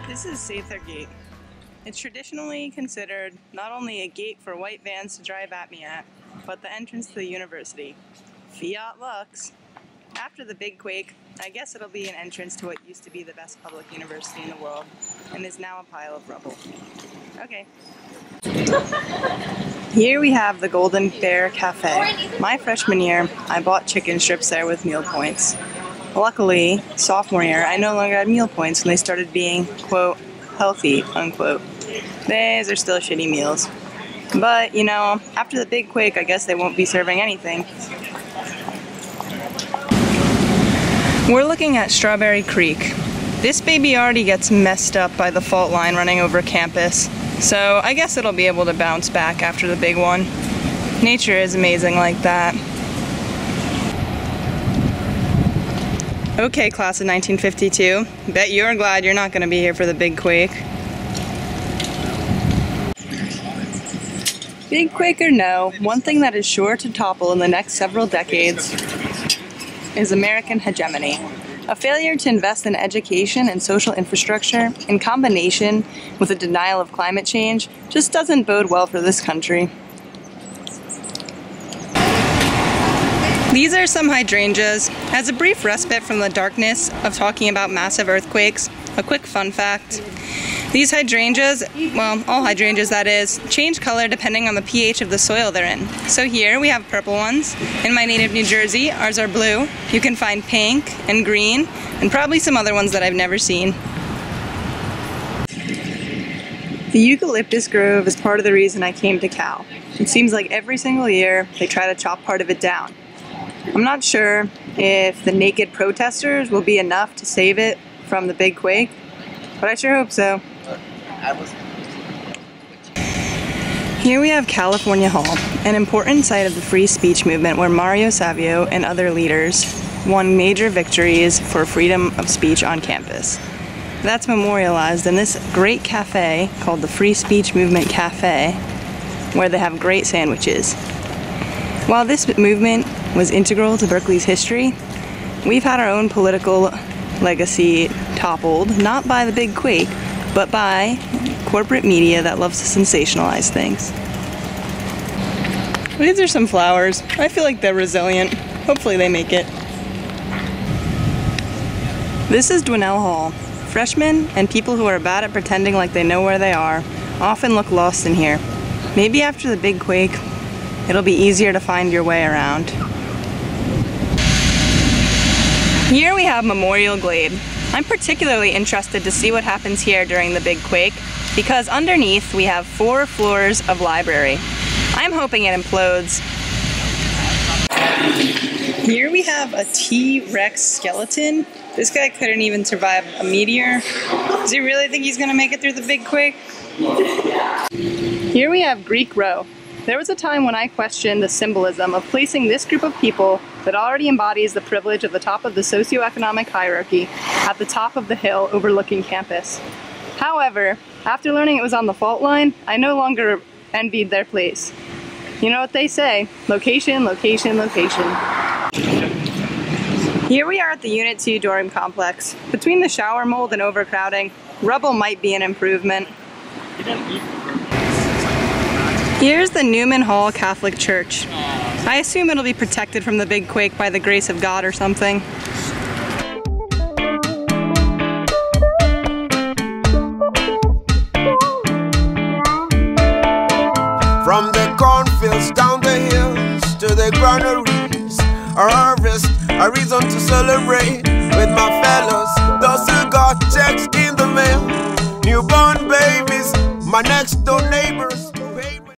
This is Sather Gate. It's traditionally considered not only a gate for white vans to drive at me at, but the entrance to the university. Fiat Lux. After the big quake, I guess it'll be an entrance to what used to be the best public university in the world, and is now a pile of rubble. Okay. Here we have the Golden Bear Cafe. My freshman year, I bought chicken strips there with meal points. Luckily, sophomore year, I no longer had meal points when they started being, quote, healthy, unquote. These are still shitty meals. But, you know, after the big quake, I guess they won't be serving anything. We're looking at Strawberry Creek. This baby already gets messed up by the fault line running over campus, so I guess it'll be able to bounce back after the big one. Nature is amazing like that. Okay, class of 1952, bet you're glad you're not going to be here for the big quake. Big quake or no, one thing that is sure to topple in the next several decades is American hegemony. A failure to invest in education and social infrastructure, in combination with a denial of climate change, just doesn't bode well for this country. These are some hydrangeas. As a brief respite from the darkness of talking about massive earthquakes, a quick fun fact. These hydrangeas, well, all hydrangeas that is, change color depending on the pH of the soil they're in. So here we have purple ones. In my native New Jersey, ours are blue. You can find pink and green, and probably some other ones that I've never seen. The eucalyptus grove is part of the reason I came to Cal. It seems like every single year they try to chop part of it down. I'm not sure if the naked protesters will be enough to save it from the big quake, but I sure hope so. Here we have California Hall, an important site of the free speech movement where Mario Savio and other leaders won major victories for freedom of speech on campus. That's memorialized in this great cafe called the Free Speech Movement Cafe, where they have great sandwiches. While this movement was integral to Berkeley's history, we've had our own political legacy toppled, not by the big quake, but by corporate media that loves to sensationalize things. These are some flowers. I feel like they're resilient. Hopefully they make it. This is Dwinell Hall. Freshmen and people who are bad at pretending like they know where they are often look lost in here. Maybe after the big quake, it'll be easier to find your way around. Here we have Memorial Glade. I'm particularly interested to see what happens here during the big quake because underneath we have 4 floors of library. I'm hoping it implodes. Here we have a T-Rex skeleton. This guy couldn't even survive a meteor. Does he really think he's gonna make it through the big quake? Here we have Greek Row. There was a time when I questioned the symbolism of placing this group of people that already embodies the privilege of the top of the socioeconomic hierarchy at the top of the hill overlooking campus. However, after learning it was on the fault line, I no longer envied their place. You know what they say, location, location, location. Here we are at the Unit 2 dorm complex. Between the shower mold and overcrowding, rubble might be an improvement. Here's the Newman Hall Catholic Church. I assume it'll be protected from the big quake by the grace of God or something. From the cornfields down the hills to the granaries, a harvest, a reason to celebrate with my fellows, those who got checks in the mail, newborn babies, my next door neighbor.